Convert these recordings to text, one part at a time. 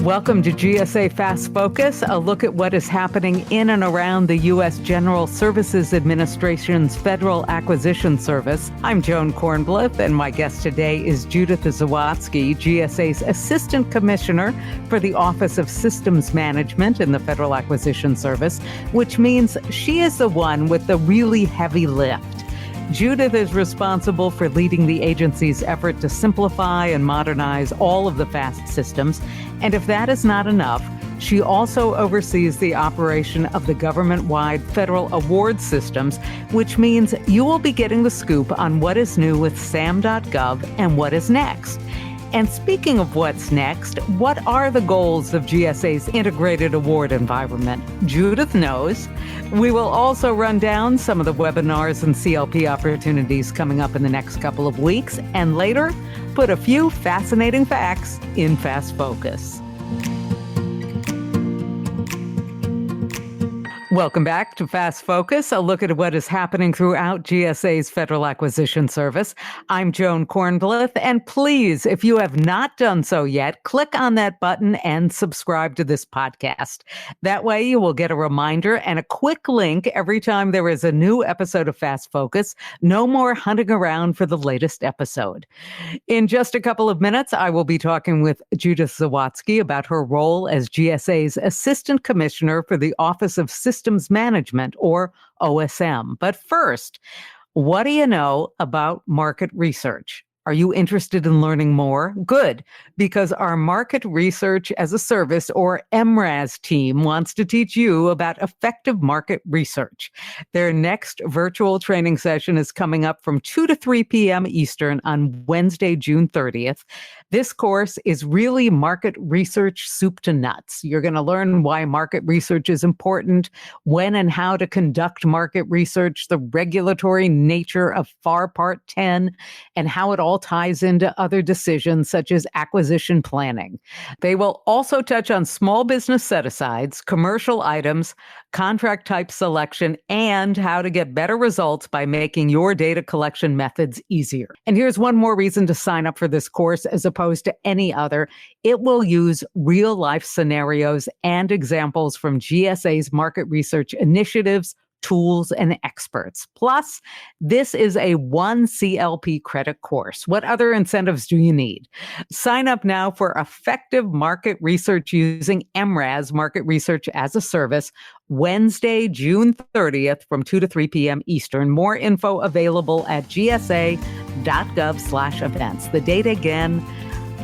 Welcome to GSA FAS Focus, a look at what is happening in and around the U.S. General Services Administration's Federal Acquisition Service. I'm Joan Kornblith, and my guest today is Judith Zawatsky, GSA's Assistant Commissioner for the Office of Systems Management in the Federal Acquisition Service, which means she is the one with the really heavy lift. Judith is responsible for leading the agency's effort to simplify and modernize all of the FAS systems. And if that is not enough, she also oversees the operation of the government-wide federal award systems, which means you will be getting the scoop on what is new with SAM.gov and what is next. And speaking of what's next, what are the goals of GSA's integrated award environment? Judith knows. We will also run down some of the webinars and CLP opportunities coming up in the next couple of weeks, and later, put a few fascinating facts in FAS Focus. Welcome back to FAS Focus, a look at what is happening throughout GSA's Federal Acquisition Service. I'm Joan Kornblith, and please, if you have not done so yet, click on that button and subscribe to this podcast. That way you will get a reminder and a quick link every time there is a new episode of FAS Focus. No more hunting around for the latest episode. In just a couple of minutes, I will be talking with Judith Zawatsky about her role as GSA's Assistant Commissioner for the Office of Systems Management, or OSM. But first, what do you know about market research? Are you interested in learning more? Good, because our Market Research as a Service, or MRAS team, wants to teach you about effective market research. Their next virtual training session is coming up from 2 to 3 p.m. Eastern on Wednesday, June 30th. This course is really market research soup to nuts. You're going to learn why market research is important, when and how to conduct market research, the regulatory nature of FAR Part 10, and how it all ties into other decisions such as acquisition planning. They will also touch on small business set-asides, commercial items, contract type selection, and how to get better results by making your data collection methods easier. And here's one more reason to sign up for this course as opposed to any other. It will use real-life scenarios and examples from GSA's market research initiatives, tools, and experts. Plus, this is a 1 CLP credit course. What other incentives do you need? Sign up now for effective market research using MRAS, Market Research as a Service, Wednesday, June 30th from 2 to 3 p.m. Eastern. More info available at gsa.gov/events. The date again,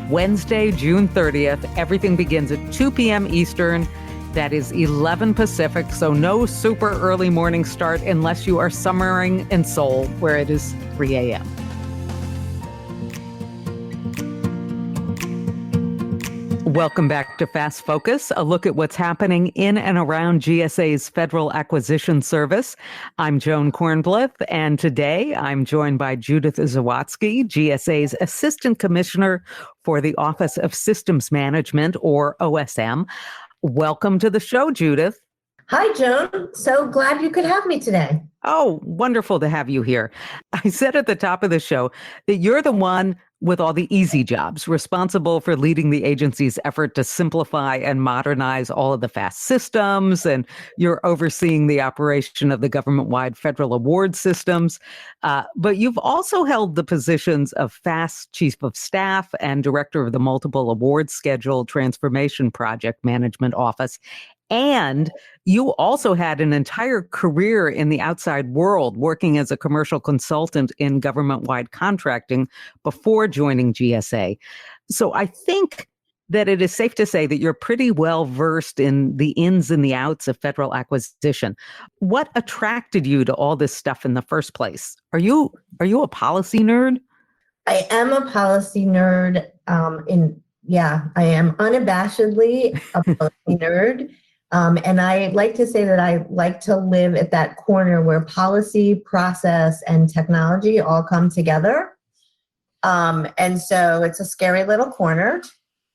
Wednesday, June 30th. Everything begins at 2 p.m. Eastern. That is 11 Pacific, so no super early morning start unless you are summering in Seoul, where it is 3 a.m. Welcome back to FAS Focus, a look at what's happening in and around GSA's Federal Acquisition Service. I'm Joan Kornblith, and today I'm joined by Judith Zawatsky, GSA's Assistant Commissioner for the Office of Systems Management, or OSM. Welcome to the show, Judith. Hi, Joan. So glad you could have me today. Oh, wonderful to have you here. I said at the top of the show that you're the one with all the easy jobs, responsible for leading the agency's effort to simplify and modernize all of the FAS systems, and you're overseeing the operation of the government-wide federal award systems. But you've also held the positions of FAS Chief of Staff and Director of the Multiple Award Schedule Transformation Project Management Office. And you also had an entire career in the outside world, working as a commercial consultant in government-wide contracting before joining GSA. So I think that it is safe to say that you're pretty well versed in the ins and the outs of federal acquisition. What attracted you to all this stuff in the first place? Are you a policy nerd? I am a policy nerd. I am unabashedly a policy nerd. And I like to say that I like to live at that corner where policy, process, and technology all come together. And so it's a scary little corner,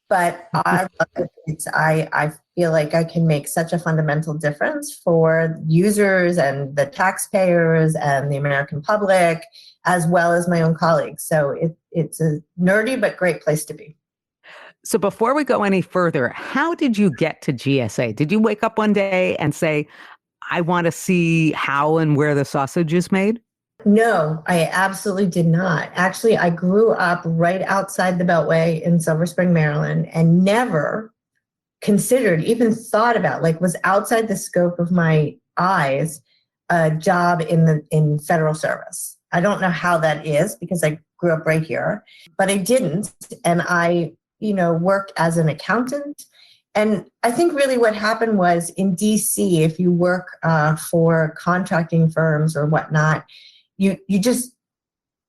but I love it. I feel like I can make such a fundamental difference for users and the taxpayers and the American public, as well as my own colleagues. So it's a nerdy but great place to be. So before we go any further, how did you get to GSA? Did you wake up one day and say, I want to see how and where the sausage is made? No, I absolutely did not. Actually, I grew up right outside the Beltway in Silver Spring, Maryland, and never considered, even thought about, like was outside the scope of my eyes, a job in federal service. I don't know how that is because I grew up right here, but I didn't. And I, worked as an accountant. And I think really what happened was in DC, if you work for contracting firms or whatnot, you just,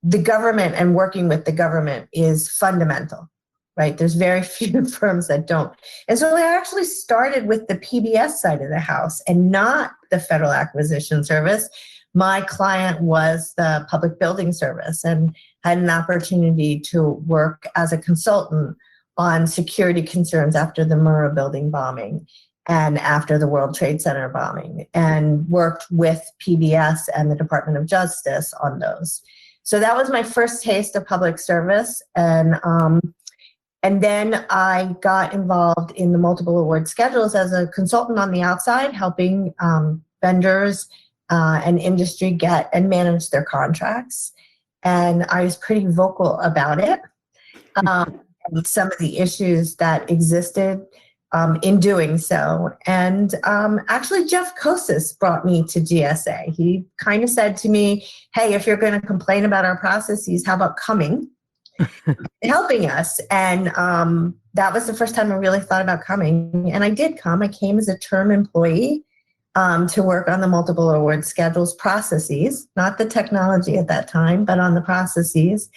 the government and working with the government is fundamental, right? There's very few firms that don't. And so I actually started with the PBS side of the house and not the Federal Acquisition Service. My client was the Public Building Service and had an opportunity to work as a consultant on security concerns after the Murrah building bombing and after the World Trade Center bombing, and worked with PBS and the Department of Justice on those. So that was my first taste of public service. And then I got involved in the multiple award schedules as a consultant on the outside, helping vendors and industry get and manage their contracts. And I was pretty vocal about it. And some of the issues that existed in doing so. And actually, Jeff Kosis brought me to GSA. He kind of said to me, hey, if you're going to complain about our processes, how about coming and helping us? And that was the first time I really thought about coming. And I did come. I came as a term employee to work on the multiple award schedules processes, not the technology at that time, but on the processes.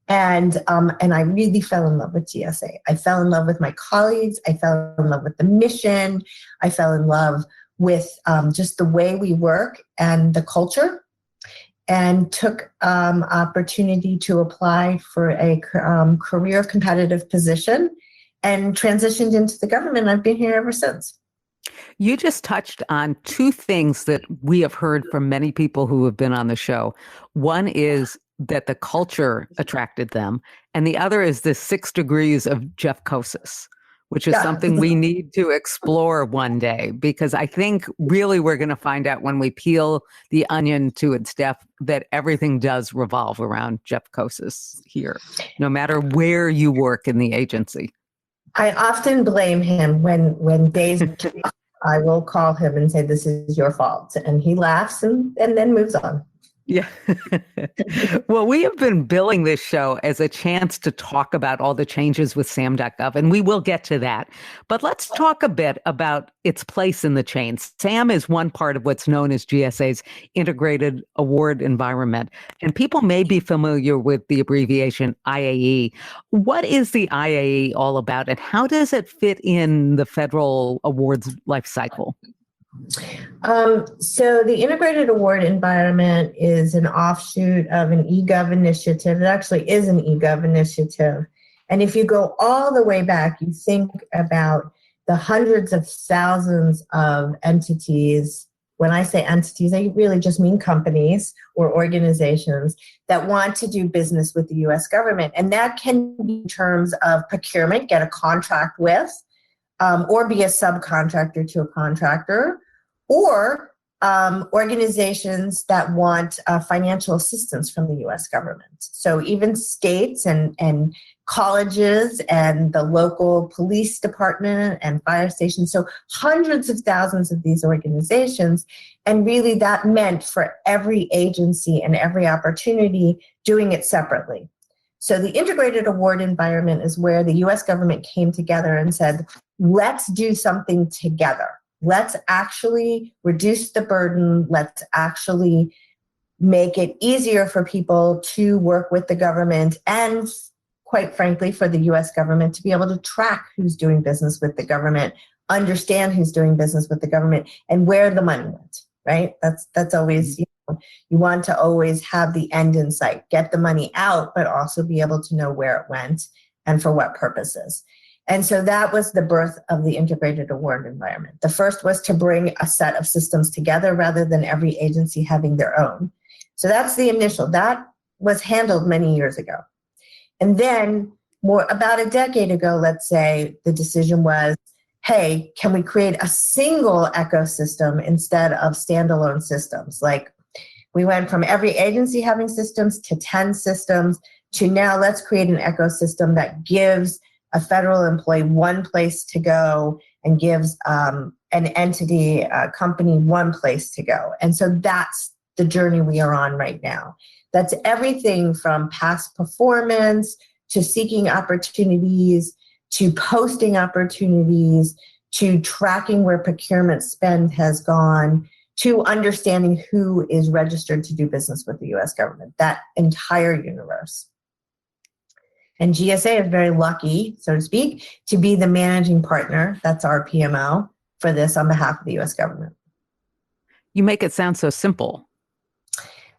And I really fell in love with GSA. I fell in love with my colleagues. I fell in love with the mission. I fell in love with just the way we work and the culture, and took opportunity to apply for a career competitive position and transitioned into the government. I've been here ever since. You just touched on two things that we have heard from many people who have been on the show. One is that the culture attracted them, and the other is the 6 degrees of Jeff Kosis, which is something we need to explore one day, because I think really we're going to find out when we peel the onion to its depth that everything does revolve around Jeff Kosis here, no matter where you work in the agency. I often blame him when days I will call him and say, this is your fault. And he laughs and then moves on. Yeah. Well, we have been billing this show as a chance to talk about all the changes with SAM.gov, and we will get to that. But let's talk a bit about its place in the chain. SAM is one part of what's known as GSA's integrated award environment, and people may be familiar with the abbreviation IAE. What is the IAE all about, and how does it fit in the federal awards life cycle? So the integrated award environment is an offshoot of an eGov initiative. It actually is an eGov initiative. And if you go all the way back, you think about the hundreds of thousands of entities. When I say entities, I really just mean companies or organizations that want to do business with the U.S. government. And that can be in terms of procurement, get a contract with, or be a subcontractor to a contractor, or organizations that want financial assistance from the U.S. government. So even states and colleges and the local police department and fire stations. So hundreds of thousands of these organizations. And really that meant for every agency and every opportunity doing it separately. So the integrated award environment is where the U.S. government came together and said, let's do something together. Let's actually reduce the burden. Let's actually make it easier for people to work with the government and, quite frankly, for the U.S. government to be able to track who's doing business with the government, understand who's doing business with the government, and where the money went, right? That's always, you want to always have the end in sight, get the money out, but also be able to know where it went and for what purposes. And so that was the birth of the integrated award environment. The first was to bring a set of systems together rather than every agency having their own. So that's the initial. That was handled many years ago. And then about a decade ago, let's say, the decision was, hey, can we create a single ecosystem instead of standalone systems? Like, we went from every agency having systems to 10 systems to now let's create an ecosystem that gives a federal employee one place to go and gives an entity, a company, one place to go. And so that's the journey we are on right now. That's everything from past performance to seeking opportunities, to posting opportunities, to tracking where procurement spend has gone, to understanding who is registered to do business with the US government, that entire universe. And GSA is very lucky, so to speak, to be the managing partner, that's our PMO, for this on behalf of the US government. You make it sound so simple.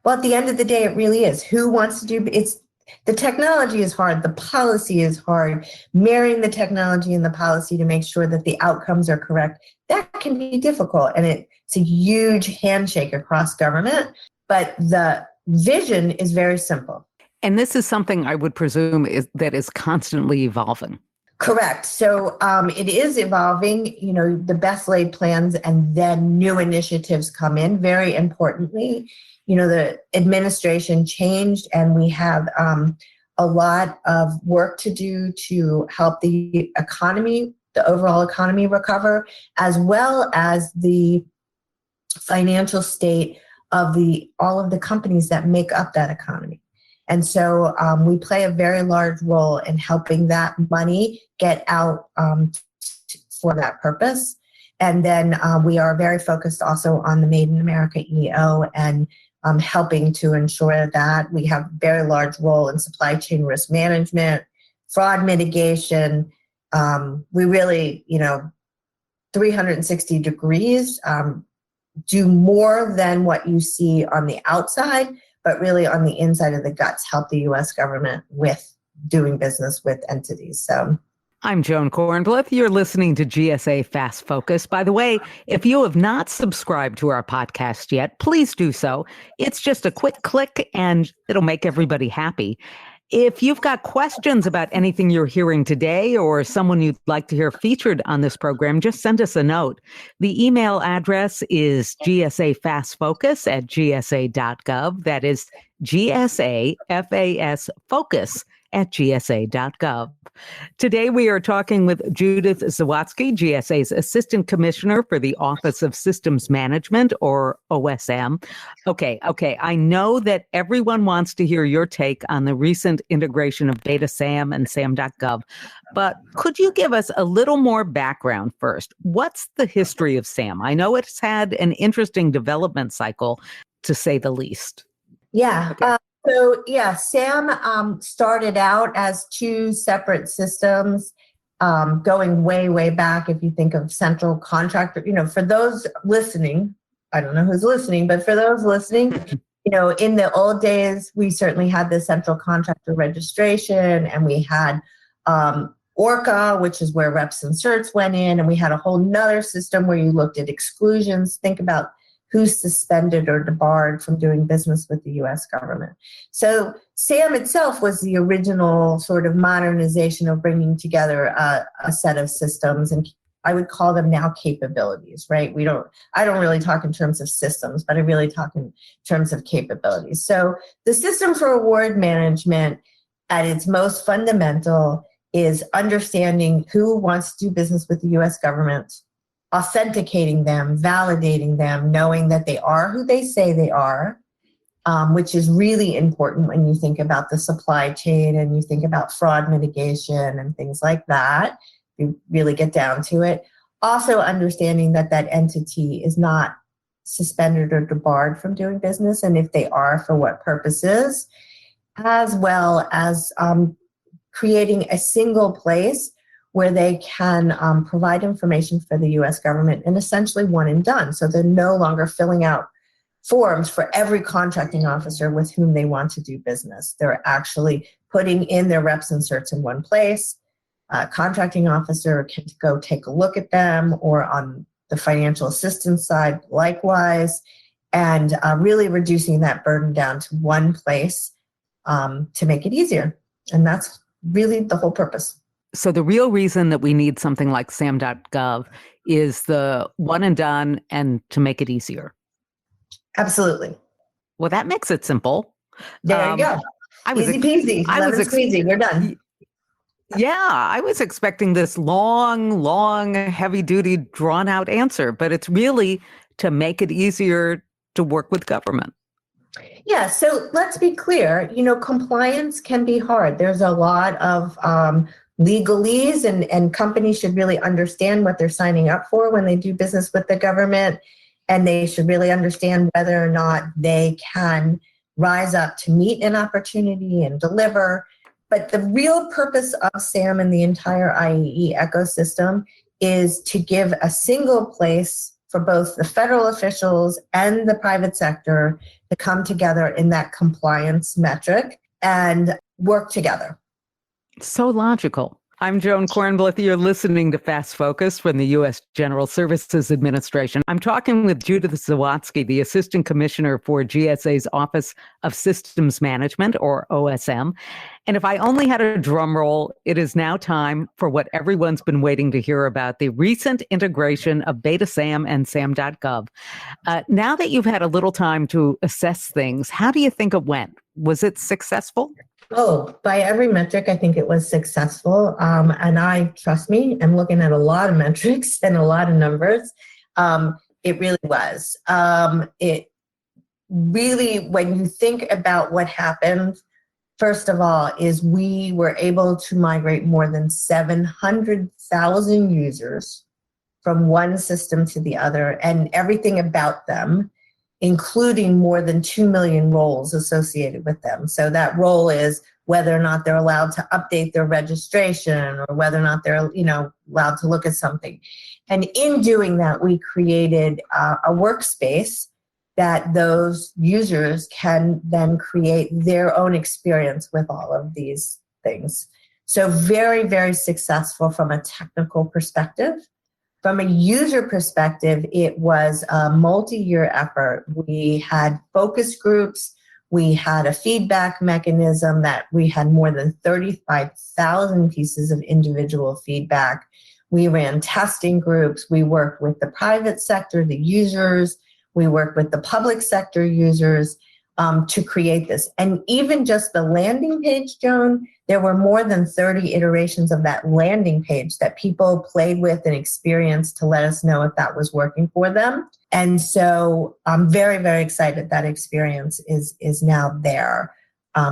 Well, at the end of the day, it really is. Who wants to do it's the technology is hard, the policy is hard. Marrying the technology and the policy to make sure that the outcomes are correct, that can be difficult. And it's a huge handshake across government, but the vision is very simple. And this is something I would presume that is constantly evolving. Correct. So it is evolving, the best laid plans and then new initiatives come in. Very importantly, the administration changed and we have a lot of work to do to help the economy, the overall economy recover, as well as the financial state of all of the companies that make up that economy. And so we play a very large role in helping that money get out for that purpose. And then we are very focused also on the Made in America EO and helping to ensure that we have a very large role in supply chain risk management, fraud mitigation. We really, 360 degrees, do more than what you see on the outside, but really on the inside of the guts, help the U.S. government with doing business with entities. So I'm Joan Kornblith. You're listening to GSA FAS Focus. By the way, if you have not subscribed to our podcast yet, please do so. It's just a quick click and it'll make everybody happy. If you've got questions about anything you're hearing today or someone you'd like to hear featured on this program, just send us a note. The email address is gsafasfocus@gsa.gov. That is GSA FAS Focus at gsa.gov. Today, we are talking with Judith Zawatsky, GSA's Assistant Commissioner for the Office of Systems Management, or OSM. Okay. I know that everyone wants to hear your take on the recent integration of Data SAM and SAM.gov, but could you give us a little more background first? What's the history of SAM? I know it's had an interesting development cycle, to say the least. Yeah. Okay. SAM started out as two separate systems, going way, way back. If you think of central contractor, for those listening, I don't know who's listening, but for those listening, in the old days, we certainly had the central contractor registration, and we had ORCA, which is where reps and certs went in, and we had a whole nother system where you looked at exclusions. Think about who's suspended or debarred from doing business with the U.S. government. So SAM itself was the original sort of modernization of bringing together a set of systems, and I would call them now capabilities, right? I don't really talk in terms of systems, but I really talk in terms of capabilities. So the system for award management at its most fundamental is understanding who wants to do business with the U.S. government, authenticating them, validating them, knowing that they are who they say they are, which is really important when you think about the supply chain and you think about fraud mitigation and things like that. You really get down to it. Also understanding that that entity is not suspended or debarred from doing business, and if they are, for what purposes, as well as creating a single place where they can provide information for the U.S. government and essentially one and done. So they're no longer filling out forms for every contracting officer with whom they want to do business. They're actually putting in their reps and certs in one place. A contracting officer can go take a look at them, or on the financial assistance side, likewise, and really reducing that burden down to one place to make it easier. And that's really the whole purpose. So the real reason that we need something like SAM.gov is the one and done and to make it easier. Absolutely. Well, that makes it simple. There you go. Easy peasy, lemon squeezy, we're done. Yeah, I was expecting this long, heavy-duty, drawn-out answer, but it's really to make it easier to work with government. Yeah, so let's be clear, compliance can be hard. There's a lot of legalese, and companies should really understand what they're signing up for when they do business with the government, and they should really understand whether or not they can rise up to meet an opportunity and deliver. But the real purpose of SAM and the entire IAE ecosystem is to give a single place for both the federal officials and the private sector to come together in that compliance metric and work together. So logical. I'm Joan Kornblith. You're listening to FAS Focus from the U.S. General Services Administration. I'm talking with Judith Zawatsky, the Assistant Commissioner for GSA's Office of Systems Management, or OSM. And if I only had a drum roll, it is now time for what everyone's been waiting to hear about, the recent integration of Beta SAM and SAM.gov. Now that you've had a little time to assess things, how do you think it went? Was it successful? Oh, by every metric, I think it was successful. And I, trust me, I'm looking at a lot of metrics and a lot of numbers. It really was. It really, when you think about what happened, first of all, is we were able to migrate more than 700,000 users from one system to the other and everything about them, including more than 2 million roles associated with them. So that role is whether or not they're allowed to update their registration or whether or not they're, allowed to look at something. And in doing that, we created a workspace that those users can then create their own experience with all of these things. So very, very successful from a technical perspective. From a user perspective, it was a multi-year effort. We had focus groups. We had a feedback mechanism that we had more than 35,000 pieces of individual feedback. We ran testing groups. We worked with the private sector, the users. We worked with the public sector users to create this. And even just the landing page, Joan, there were more than 30 iterations of that landing page that people played with and experienced to let us know if that was working for them. And so I'm very, very excited that experience is now there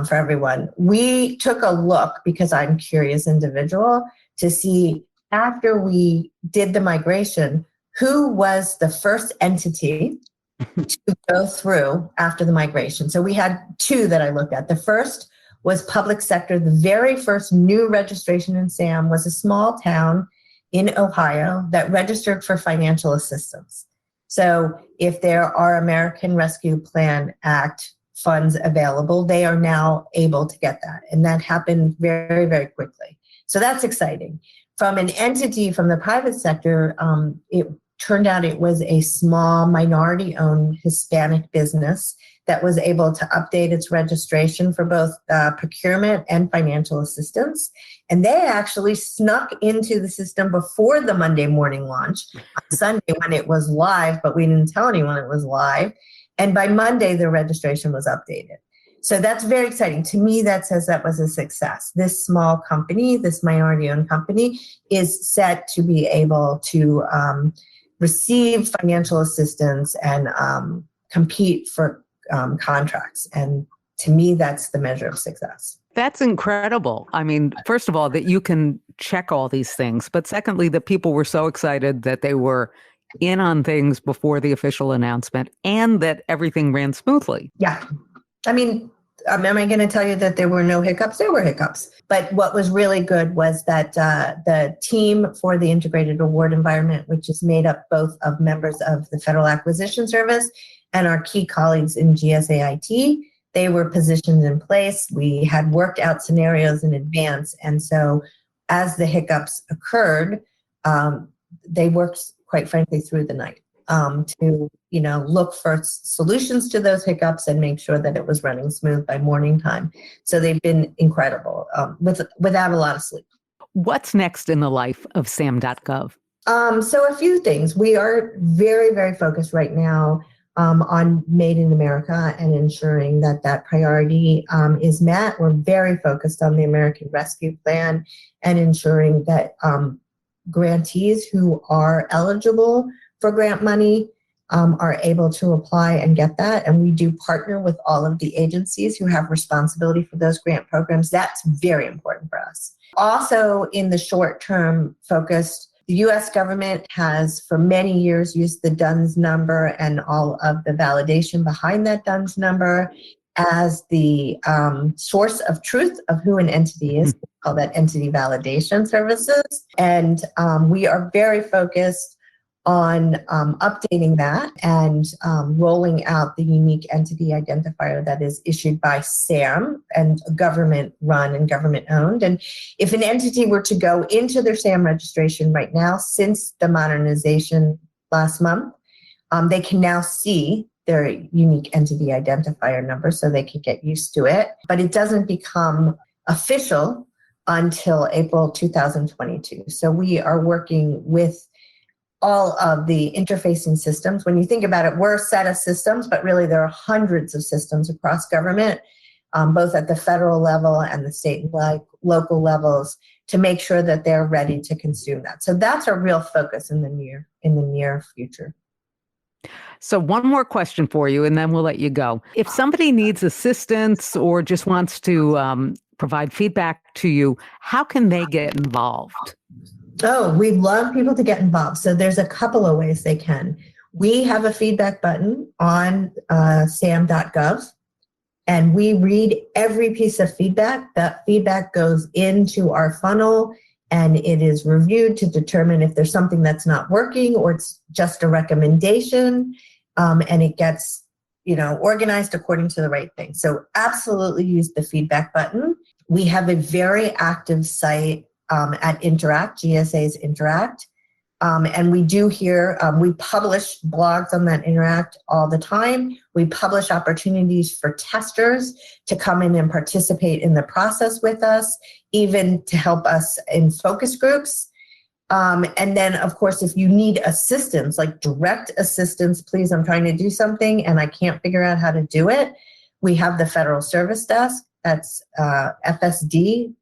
for everyone. We took a look, because I'm a curious individual, to see after we did the migration, who was the first entity to go through after the migration. So we had two that I looked at. The first was public sector. The very first new registration in SAM was a small town in Ohio that registered for financial assistance. So if there are American Rescue Plan Act funds available, they are now able to get that. And that happened very, very quickly. So that's exciting. From an entity from the private sector, it turned out it was a small minority-owned Hispanic business that was able to update its registration for both procurement and financial assistance. And they actually snuck into the system before the Monday morning launch on Sunday when it was live, but we didn't tell anyone it was live. And by Monday, the registration was updated. So that's very exciting. To me, that says that was a success. This small company, this minority-owned company, is set to be able to receive financial assistance and compete for contracts. And to me, that's the measure of success. That's incredible. I mean, first of all, that you can check all these things, but secondly, that people were so excited that they were in on things before the official announcement and that everything ran smoothly. Yeah. I mean, am I going to tell you that there were no hiccups? There were hiccups. But what was really good was that the team for the integrated award environment, which is made up both of members of the Federal Acquisition Service and our key colleagues in GSA IT, they were positioned in place. We had worked out scenarios in advance. And so as the hiccups occurred, they worked, quite frankly, through the night. to, look for solutions to those hiccups and make sure that it was running smooth by morning time. So they've been incredible without a lot of sleep. What's next in the life of SAM.gov? So a few things. We are very, very focused right now on Made in America and ensuring that that priority is met. We're very focused on the American Rescue Plan and ensuring that grantees who are eligible for grant money are able to apply and get that. And we do partner with all of the agencies who have responsibility for those grant programs. That's very important for us. Also, in the short term focused, the U.S. government has for many years used the DUNS number and all of the validation behind that DUNS number as the source of truth of who an entity is. We call that entity validation services. And we are very focused on updating that and rolling out the unique entity identifier that is issued by SAM and government run and government owned. And if an entity were to go into their SAM registration right now, since the modernization last month, they can now see their unique entity identifier number, so they can get used to it. But it doesn't become official until April 2022. So we are working with all of the interfacing systems. When you think about it, we're a set of systems, but really there are hundreds of systems across government, both at the federal level and the state and local levels, to make sure that they're ready to consume that. So that's our real focus in the near future. So one more question for you, and then we'll let you go. If somebody needs assistance or just wants to provide feedback to you, how can they get involved? Oh, we love people to get involved. So there's a couple of ways they can. We have a feedback button on SAM.gov, and we read every piece of feedback. That feedback goes into our funnel, and it is reviewed to determine if there's something that's not working or it's just a recommendation, and it gets organized according to the right thing. So absolutely use the feedback button. We have a very active site at Interact, GSA's Interact. And we do here, we publish blogs on that Interact all the time. We publish opportunities for testers to come in and participate in the process with us, even to help us in focus groups. And then, of course, if you need assistance, like direct assistance, please, I'm trying to do something and I can't figure out how to do it. We have the Federal Service Desk. That's FSD,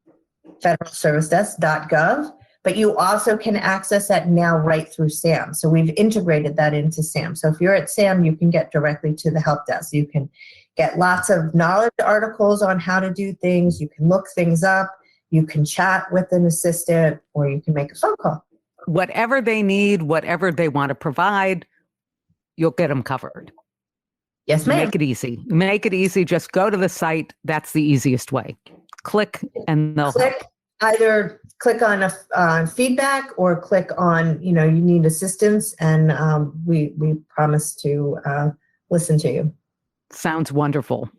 federalservicedesk.gov, but you also can access that now right through SAM. So we've integrated that into SAM. So if you're at SAM, you can get directly to the help desk. You can get lots of knowledge articles on how to do things. You can look things up. You can chat with an assistant, or you can make a phone call. Whatever they need, whatever they want to provide, you'll get them covered. Yes, ma'am. Make it easy. Make it easy. Just go to the site. That's the easiest way. Click and they'll help. Either click on feedback or click on, you need assistance, and we promise to listen to you. Sounds wonderful.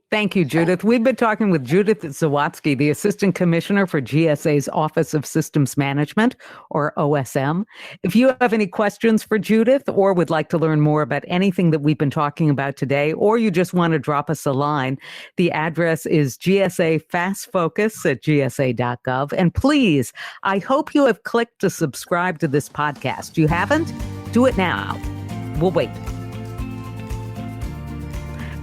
Thank you, Judith. We've been talking with Judith Zawatsky, the Assistant Commissioner for GSA's Office of Systems Management, or OSM. If you have any questions for Judith or would like to learn more about anything that we've been talking about today, or you just want to drop us a line, the address is GSA FAS Focus at GSA.gov. And please, I hope you have clicked to subscribe to this podcast. You haven't? Do it now. We'll wait.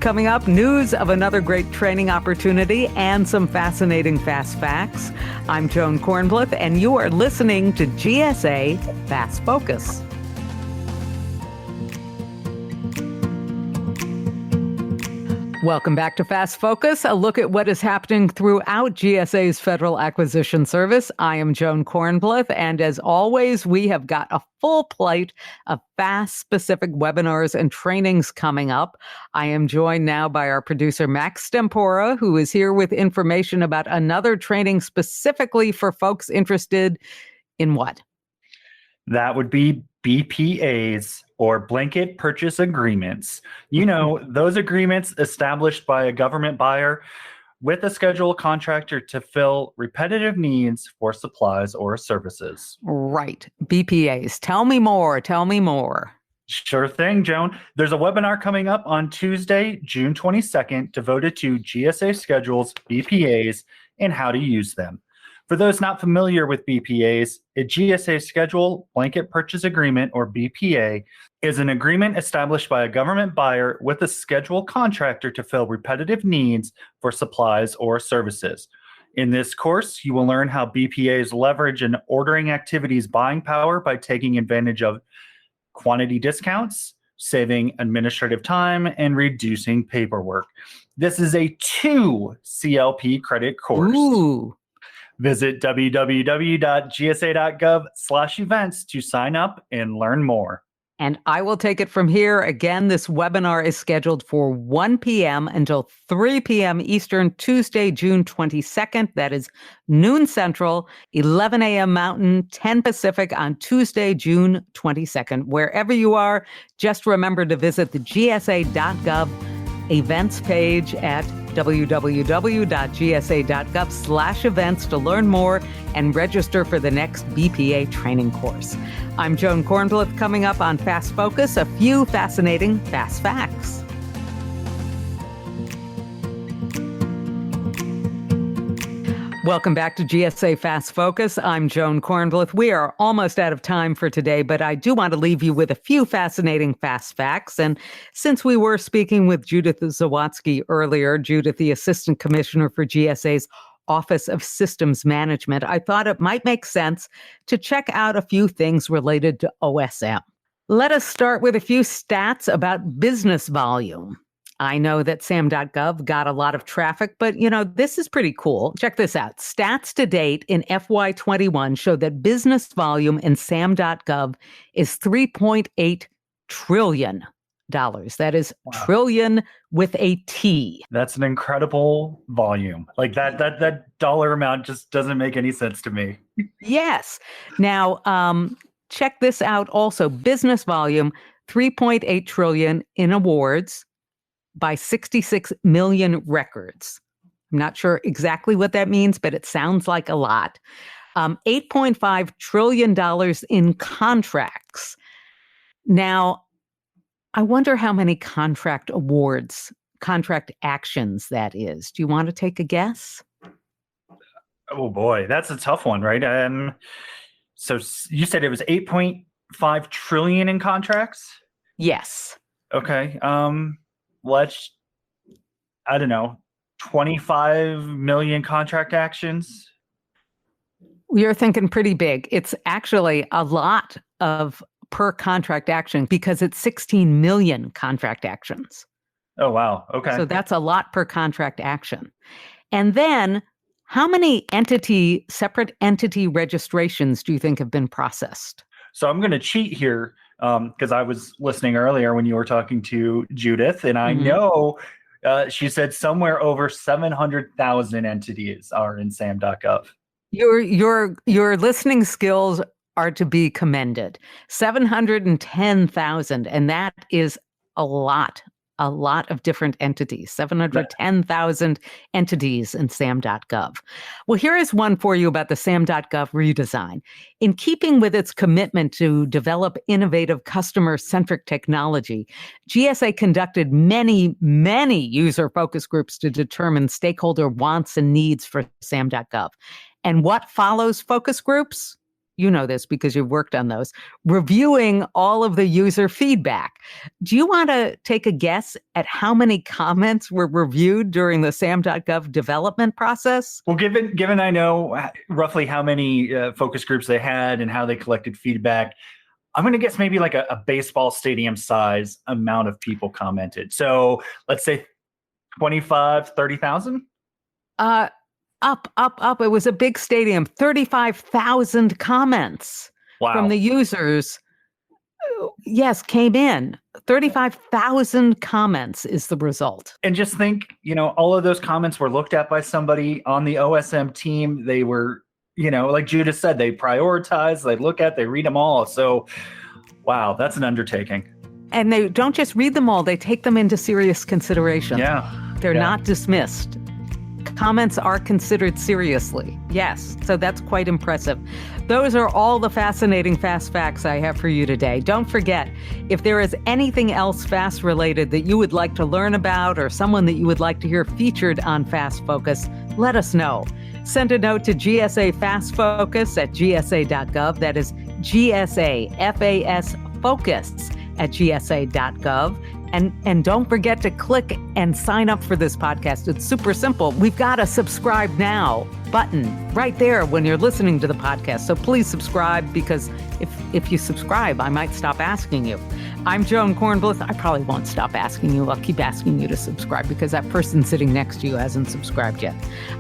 Coming up, news of another great training opportunity and some fascinating fast facts. I'm Joan Kornblith, and you are listening to GSA FAS Focus. Welcome back to FAS Focus, a look at what is happening throughout GSA's Federal Acquisition Service. I am Joan Kornblith, and as always, we have got a full plate of FAS-specific webinars and trainings coming up. I am joined now by our producer, Max Stempora, who is here with information about another training specifically for folks interested in what? That would be BPAs, or blanket purchase agreements. Those agreements established by a government buyer with a scheduled contractor to fill repetitive needs for supplies or services. Right. BPAs. Tell me more. Sure thing, Joan. There's a webinar coming up on Tuesday, June 22nd, devoted to GSA schedules, BPAs, and how to use them. For those not familiar with BPAs, a GSA schedule, blanket purchase agreement, or BPA, is an agreement established by a government buyer with a schedule contractor to fill repetitive needs for supplies or services. In this course, you will learn how BPAs leverage an ordering activity's buying power by taking advantage of quantity discounts, saving administrative time, and reducing paperwork. This is a 2 CLP credit course. Ooh. Visit www.gsa.gov/events to sign up and learn more. And I will take it from here. Again, this webinar is scheduled for 1 p.m. until 3 p.m. Eastern, Tuesday, June 22nd. That is noon Central, 11 a.m. Mountain, 10 Pacific on Tuesday, June 22nd. Wherever you are, just remember to visit the GSA.gov events page at www.gsa.gov/events to learn more and register for the next BPA training course. I'm Joan Kornbluth. Coming up on FAS Focus, a few fascinating FAS facts. Welcome back to GSA FAS Focus. I'm Joan Kornbluth. We are almost out of time for today, but I do want to leave you with a few fascinating FAS facts. And since we were speaking with Judith Zawatsky earlier, Judith, the Assistant Commissioner for GSA's Office of Systems Management, I thought it might make sense to check out a few things related to OSM. Let us start with a few stats about business volume. I know that SAM.gov got a lot of traffic, but, this is pretty cool. Check this out. Stats to date in FY21 show that business volume in SAM.gov is $3.8 trillion. That is trillion with a T. That's an incredible volume. Like that dollar amount just doesn't make any sense to me. Yes. Now, check this out also. Business volume, 3.8 trillion in awards by 66 million records. I'm not sure exactly what that means, but it sounds like a lot. $8.5 trillion in contracts. Now, I wonder how many contract awards, contract actions that is. Do you want to take a guess? Oh boy, that's a tough one, right? So you said it was 8.5 trillion in contracts? Yes. Okay. I don't know, 25 million contract actions? You're thinking pretty big. It's actually a lot of per contract action because it's 16 million contract actions. Oh, wow. Okay. So that's a lot per contract action. And then how many separate entity registrations do you think have been processed? So I'm going to cheat here because I was listening earlier when you were talking to Judith, and I know she said somewhere over 700,000 entities are in SAM.gov. Your listening skills are to be commended. 710,000, and that is a lot of different entities. 710,000 entities in SAM.gov. Well, here is one for you about the SAM.gov redesign. In keeping with its commitment to develop innovative customer-centric technology, GSA conducted many user focus groups to determine stakeholder wants and needs for SAM.gov. And what follows focus groups? You know this because you've worked on those. Reviewing all of the user feedback. Do you want to take a guess at how many comments were reviewed during the SAM.gov development process? Well, given I know roughly how many focus groups they had and how they collected feedback, I'm going to guess maybe like a baseball stadium size amount of people commented. So let's say 25, 30,000? Up. It was a big stadium. 35,000 comments from the users. Yes, came in. 35,000 comments is the result. And just think, all of those comments were looked at by somebody on the OSM team. They were, like Judith said, they prioritize, they read them all. So, wow, that's an undertaking. And they don't just read them all, they take them into serious consideration. Yeah. They're not dismissed. Comments are considered seriously. Yes, so that's quite impressive. Those are all the fascinating FAS facts I have for you today. Don't forget, if there is anything else FAS related that you would like to learn about or someone that you would like to hear featured on FAS Focus, let us know. Send a note to GSA FAS Focus at GSA.gov. That is GSA FAS Focus at GSA.gov. And don't forget to click and sign up for this podcast. It's super simple. We've got a subscribe now button right there when you're listening to the podcast. So please subscribe, because if you subscribe, I might stop asking you. I'm Joan Kornblith. I probably won't stop asking you. I'll keep asking you to subscribe because that person sitting next to you hasn't subscribed yet.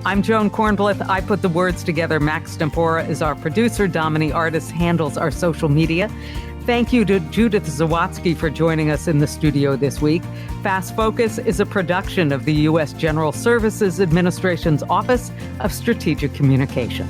I'm Joan Kornblith. I put the words together. Max Tempora is our producer. Dominique Artis handles our social media. Thank you to Judith Zawatsky for joining us in the studio this week. FAS Focus is a production of the U.S. General Services Administration's Office of Strategic Communication.